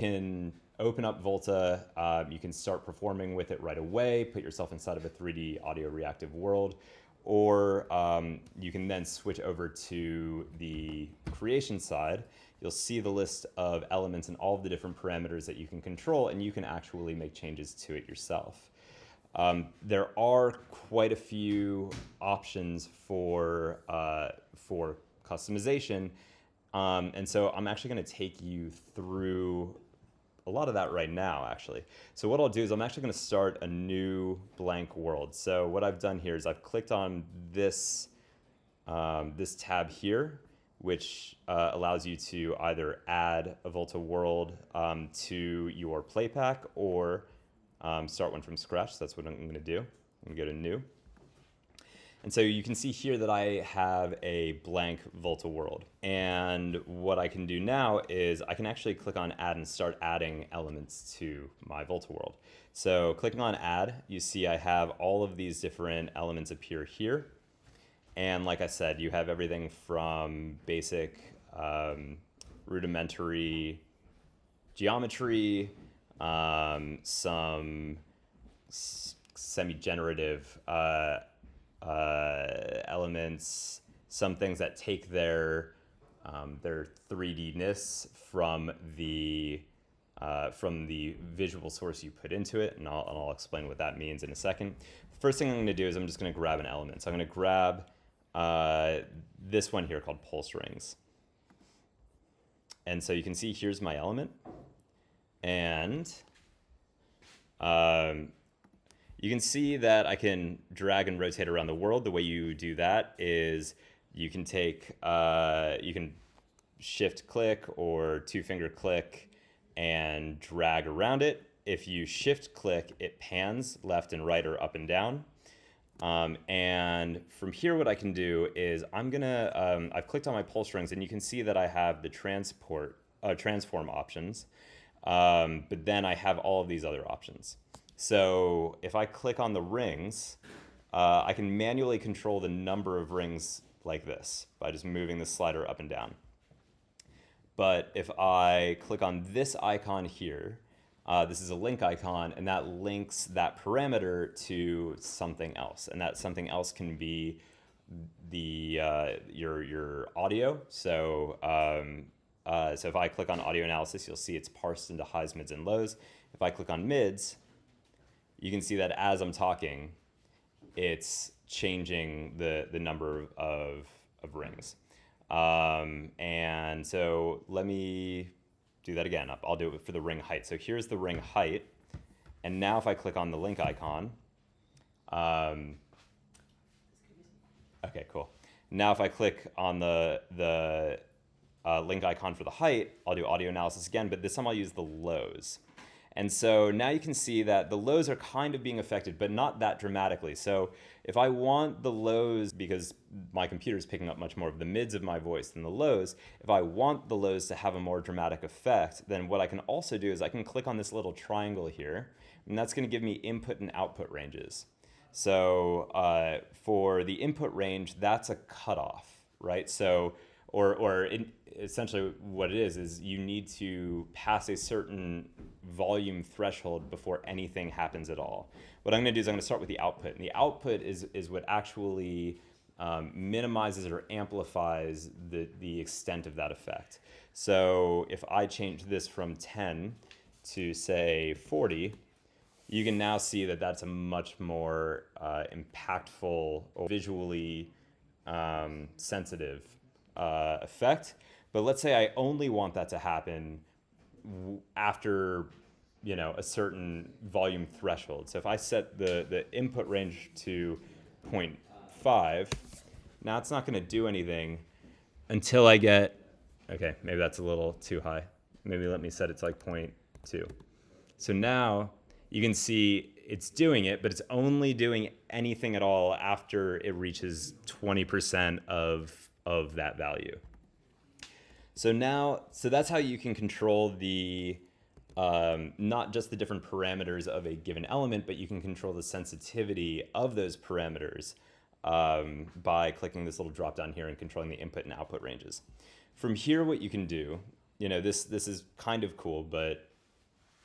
can open up Volta, you can start performing with it right away, put yourself inside of a 3D audio reactive world, or you can then switch over to the creation side. You'll see the list of elements and all of the different parameters that you can control, and you can actually make changes to it yourself. There are quite a few options for customization, and so I'm actually going to take you through a lot of that right now, actually. So what I'll do is I'm actually going to start a new blank world. So what I've done here is I've clicked on this this tab here, which allows you to either add a Volta world to your playpack or start one from scratch. So that's what I'm going to do. I'm going to go to new. And so you can see here that I have a blank Volta world. And what I can do now is I can actually click on add and start adding elements to my Volta world. So clicking on add, you see I have all of these different elements appear here. And like I said, you have everything from basic rudimentary geometry, some semi-generative elements, some things that take their 3D-ness from the visual source you put into it, and I'll explain what that means in a second. First thing I'm going to do is I'm just going to grab an element. So I'm going to grab this one here called pulse rings. And so you can see here's my element, and you can see that I can drag and rotate around the world. The way you do that is you can take, you can shift click or two finger click and drag around it. If you shift click, it pans left and right or up and down. And from here, what I can do is I'm gonna, I've clicked on my pulse rings, and you can see that I have the transform options, but then I have all of these other options. So if I click on the rings, I can manually control the number of rings like this by just moving the slider up and down. But if I click on this icon here, this is a link icon, and that links that parameter to something else. And that something else can be the your audio. So so if I click on audio analysis, you'll see it's parsed into highs, mids, and lows. If I click on mids, you can see that as I'm talking, it's changing the number of rings. And so let me do that again. I'll do it for the ring height. So here's the ring height. And now if I click on the link icon, okay, cool. Now if I click on the link icon for the height, I'll do audio analysis again, but this time I'll use the lows. And so now you can see that the lows are kind of being affected, but not that dramatically. So if I want the lows, because my computer is picking up much more of the mids of my voice than the lows, if I want the lows to have a more dramatic effect, then what I can also do is I can click on this little triangle here, and that's going to give me input and output ranges. So for the input range, that's a cutoff, right? So, essentially what it is you need to pass a certain volume threshold before anything happens at all. What I'm going to do is I'm going to start with the output, and the output is what actually minimizes or amplifies the extent of that effect. So if I change this from 10 to say 40, you can now see that that's a much more impactful or visually sensitive effect. But let's say I only want that to happen after, you know, a certain volume threshold. So if I set the input range to 0.5, now it's not going to do anything until I get, okay, maybe that's a little too high. Maybe let me set it to like 0.2. So now you can see it's doing it, but it's only doing anything at all after it reaches 20% of that value. So that's how you can control the, not just the different parameters of a given element, but you can control the sensitivity of those parameters by clicking this little drop down here and controlling the input and output ranges. From here, what you can do, you know, this is kind of cool, but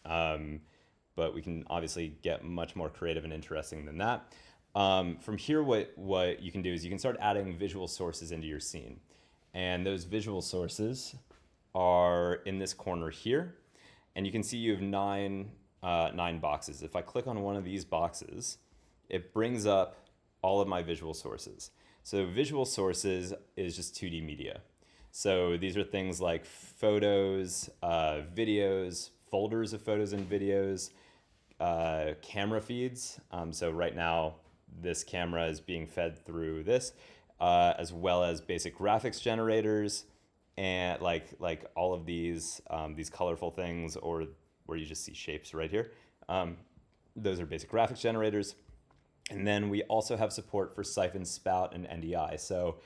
But we can obviously get much more creative and interesting than that. From here, what you can do is you can start adding visual sources into your scene. And those visual sources are in this corner here. And you can see you have nine boxes. If I click on one of these boxes, it brings up all of my visual sources. So visual sources is just 2D media. So these are things like photos, videos, folders of photos and videos, camera feeds. So right now, this camera is being fed through this, as well as basic graphics generators, and like all of these colorful things, or where you just see shapes right here. Those are basic graphics generators. And then we also have support for Siphon, Spout, and NDI. So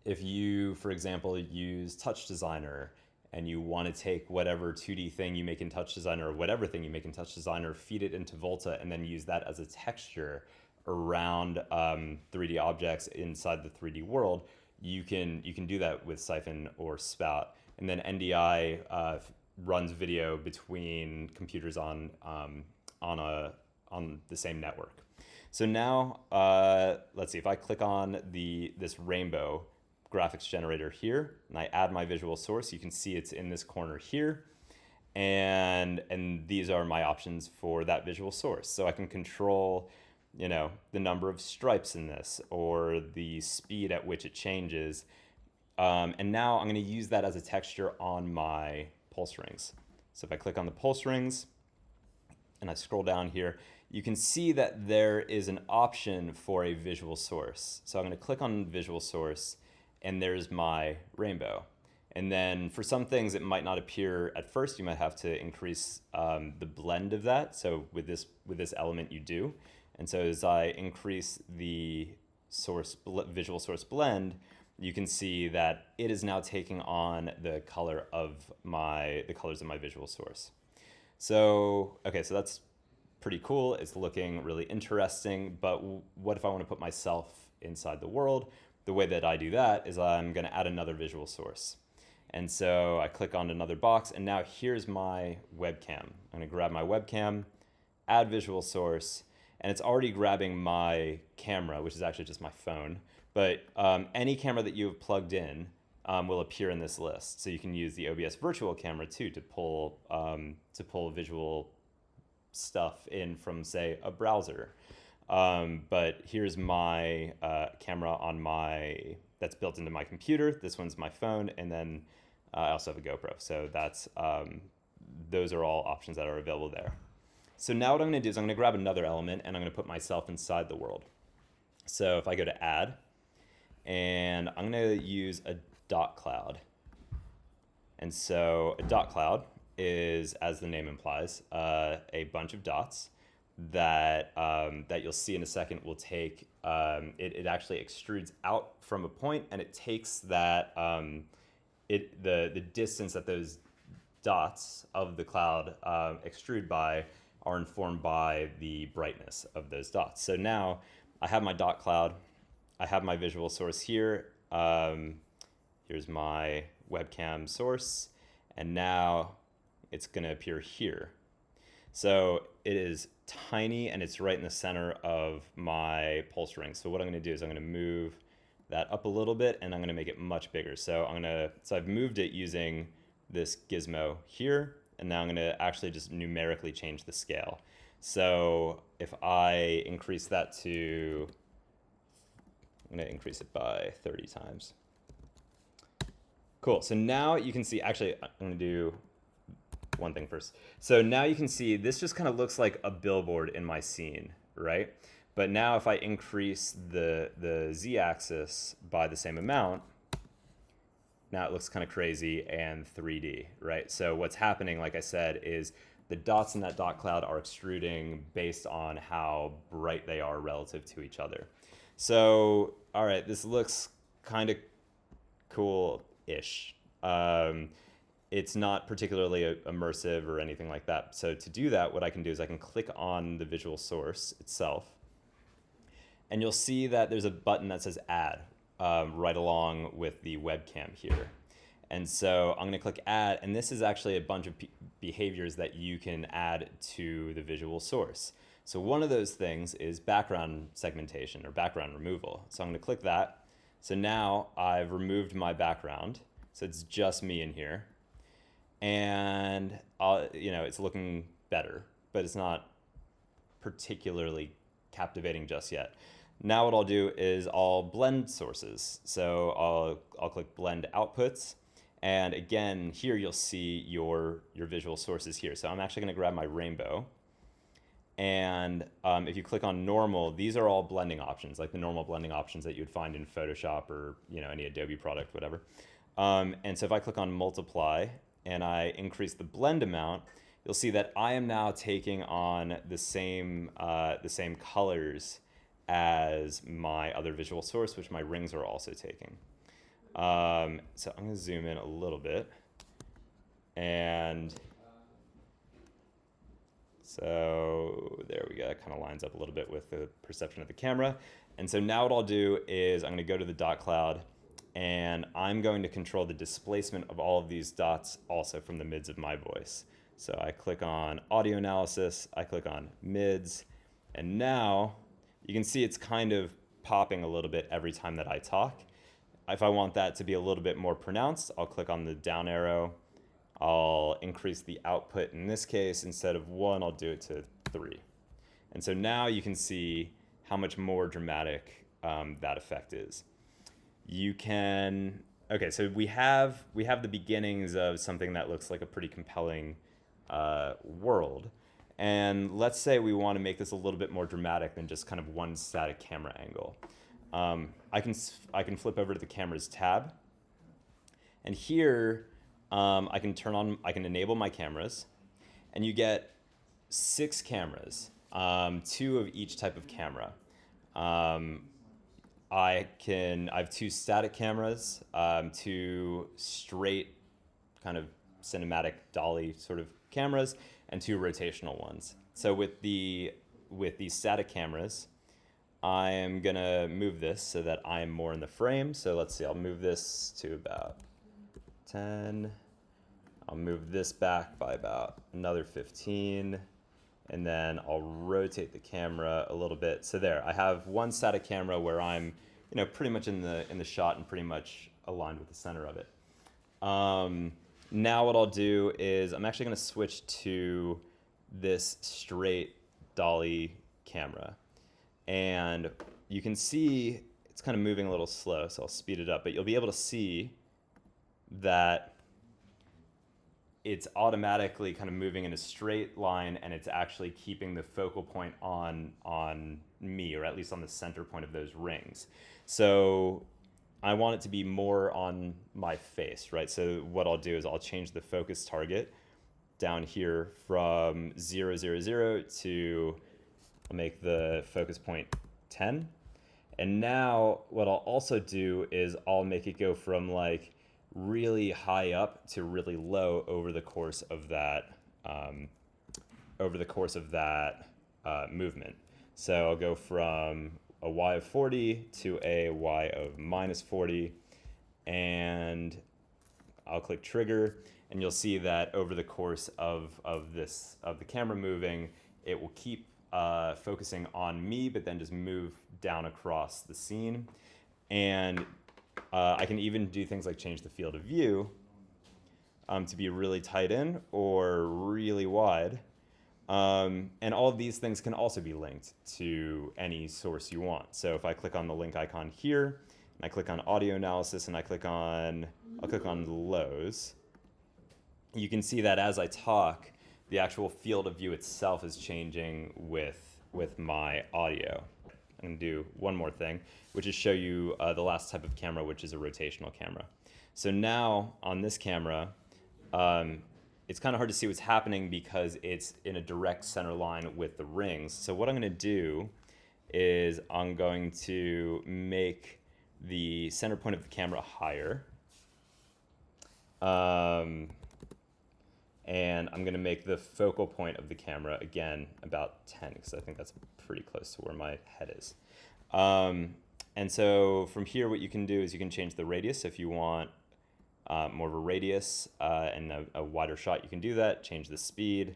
if you, for example, use Touch Designer and you want to take whatever 2D thing you make in Touch Designer, or whatever thing you make in Touch Designer, feed it into Volta, and then use that as a texture around 3D objects inside the 3D world, you can do that with Siphon or Spout. And then NDI runs video between computers on the same network. So now, let's see, if I click on this rainbow graphics generator here, and I add my visual source, you can see it's in this corner here. And these are my options for that visual source. So I can control, the number of stripes in this, or the speed at which it changes. And now I'm going to use that as a texture on my pulse rings. So if I click on the pulse rings and I scroll down here, you can see that there is an option for a visual source. So I'm going to click on visual source, and there's my rainbow. And then for some things, it might not appear at first. You might have to increase the blend of that. So with this element, you do. And so as I increase the visual source blend, you can see that it is now taking on the colors of my visual source. So, okay, so that's pretty cool. It's looking really interesting, but what if I want to put myself inside the world? The way that I do that is I'm going to add another visual source. And so I click on another box, and now here's my webcam. I'm going to grab my webcam, add visual source, and it's already grabbing my camera, which is actually just my phone. But any camera that you have plugged in will appear in this list. So you can use the OBS virtual camera too to pull visual stuff in from, say, a browser. But here's my camera that's built into my computer. This one's my phone, and then I also have a GoPro. So those are all options that are available there. So now what I'm going to do is I'm going to grab another element, and I'm going to put myself inside the world. So if I go to Add, and I'm going to use a dot cloud. And so a dot cloud is, as the name implies, a bunch of dots that you'll see in a second will take, it actually extrudes out from a point, and it takes that, the distance that those dots of the cloud extrude by are informed by the brightness of those dots. So now I have my dot cloud, I have my visual source here, here's my webcam source, and now it's going to appear here. So it is tiny, and it's right in the center of my pulse ring. So what I'm going to do is I'm going to move that up a little bit, and I'm going to make it much bigger. So I've moved it using this gizmo here, and now I'm going to actually just numerically change the scale. So if I increase that I'm going to increase it by 30 times. Cool. So now you can see, actually, I'm going to do one thing first. So now you can see this just kind of looks like a billboard in my scene, right? But now if I increase the z-axis by the same amount, now it looks kind of crazy and 3D, right? So what's happening, like I said, is the dots in that dot cloud are extruding based on how bright they are relative to each other. So, all right, this looks kind of cool-ish. It's not particularly immersive or anything like that. So to do that, what I can do is I can click on the visual source itself, and you'll see that there's a button that says Add right along with the webcam here. And so I'm going to click add, and this is actually a bunch of behaviors that you can add to the visual source. So one of those things is background segmentation or background removal. So I'm going to click that. So now I've removed my background. So it's just me in here. And it's looking better, but it's not particularly captivating just yet. Now what I'll do is I'll blend sources. So I'll click blend outputs. And again, here you'll see your visual sources here. So I'm actually going to grab my rainbow. And if you click on normal, these are all blending options, like the normal blending options that you would find in Photoshop or any Adobe product, whatever. And so if I click on multiply and I increase the blend amount, you'll see that I am now taking on the same colors as my other visual source, which my rings are also taking. So I'm going to zoom in a little bit. And so there we go. It kind of lines up a little bit with the perception of the camera. And so now what I'll do is I'm going to go to the dot cloud, and I'm going to control the displacement of all of these dots also from the mids of my voice. So I click on audio analysis, I click on mids, and now you can see it's kind of popping a little bit every time that I talk. If I want that to be a little bit more pronounced, I'll click on the down arrow. I'll increase the output. In this case, instead of 1, I'll do it to 3. And so now you can see how much more dramatic that effect is. You can, okay, so we have the beginnings of something that looks like a pretty compelling world. And let's say we want to make this a little bit more dramatic than just kind of one static camera angle. I can flip over to the cameras tab, and here I can enable my cameras, and you get 6 cameras, 2 of each type of camera. I have 2 static cameras, 2 straight kind of cinematic dolly sort of cameras, and 2 rotational ones. So with the static cameras, I am gonna move this so that I am more in the frame. So let's see, I'll move this to about 10. I'll move this back by about another 15. And then I'll rotate the camera a little bit. So there, I have one static camera where I'm, pretty much in the shot and pretty much aligned with the center of it. Now what I'll do is I'm actually gonna switch to this straight dolly camera. And you can see it's kind of moving a little slow, so I'll speed it up, but you'll be able to see that it's automatically kind of moving in a straight line, and it's actually keeping the focal point on me, or at least on the center point of those rings. So I want it to be more on my face, right? So what I'll do is I'll change the focus target down here from 0, 0, 0 to, I'll make the focus point 10. And now what I'll also do is I'll make it go from like really high up to really low over the course of that movement. So I'll go from a Y of 40 to a Y of -40, and I'll click trigger, and you'll see that over the course of the camera moving, it will keep focusing on me, but then just move down across the scene. And I can even do things like change the field of view to be really tight in or really wide. And all of these things can also be linked to any source you want. So if I click on the link icon here, and I click on audio analysis, and I'll click on lows, you can see that as I talk, the actual field of view itself is changing with my audio. I'm going to do one more thing, which is show you the last type of camera, which is a rotational camera. So now on this camera, it's kind of hard to see what's happening because it's in a direct center line with the rings. So what I'm going to do is I'm going to make the center point of the camera higher. And I'm going to make the focal point of the camera, again, about 10, because I think that's pretty close to where my head is. And so from here, what you can do is you can change the radius if you want more of a radius and a wider shot, you can do that. Change the speed.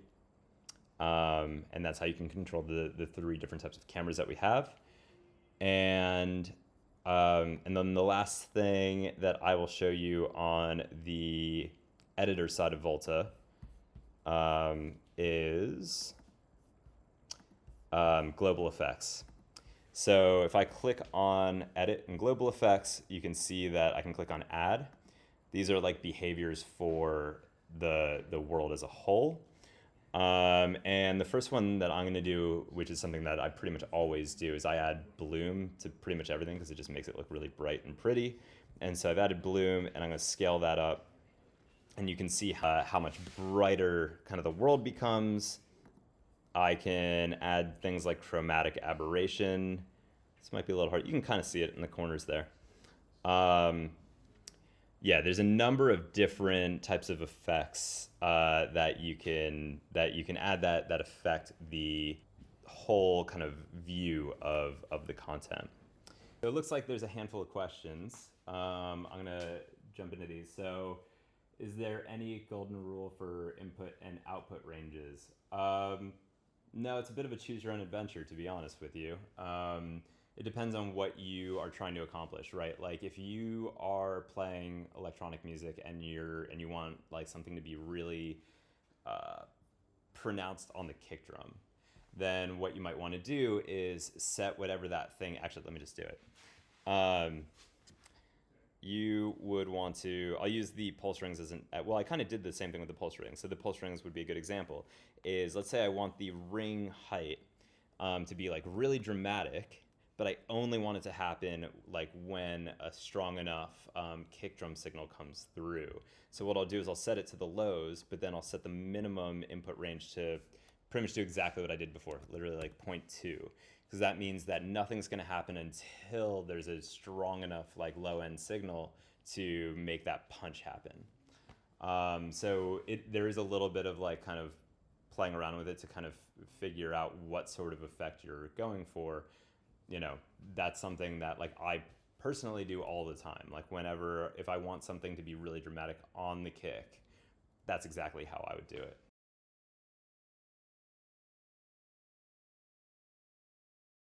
And that's how you can control the 3 different types of cameras that we have. And then the last thing that I will show you on the editor side of Volta is global effects. So if I click on edit and global effects, you can see that I can click on add. These are like behaviors for the world as a whole. And the first one that I'm going to do, which is something that I pretty much always do, is I add bloom to pretty much everything because it just makes it look really bright and pretty. And so I've added bloom, and I'm going to scale that up. And you can see how much brighter kind of the world becomes. I can add things like chromatic aberration. This might be a little hard. You can kind of see it in the corners there. Yeah, there's a number of different types of effects that you can add that affect the whole kind of view of the content. So it looks like there's a handful of questions. I'm gonna jump into these. So, is there any golden rule for input and output ranges? No, it's a bit of a choose your own adventure, to be honest with you. It depends on what you are trying to accomplish, right? Like if you are playing electronic music and you want like something to be really pronounced on the kick drum, then what you might want to do is set whatever that thing. Actually, let me just do it. You would want to, I'll use the pulse rings as well, I kind of did the same thing with the pulse rings. So the pulse rings would be a good example. Is let's say I want the ring height to be like really dramatic, but I only want it to happen like when a strong enough kick drum signal comes through. So what I'll do is I'll set it to the lows, but then I'll set the minimum input range to pretty much do exactly what I did before, literally like 0.2. Because that means that nothing's going to happen until there's a strong enough like low end signal to make that punch happen. So there is a little bit of like kind of playing around with it to kind of figure out what sort of effect you're going for. You know, that's something that like I personally do all the time. Like if I want something to be really dramatic on the kick, that's exactly how I would do it.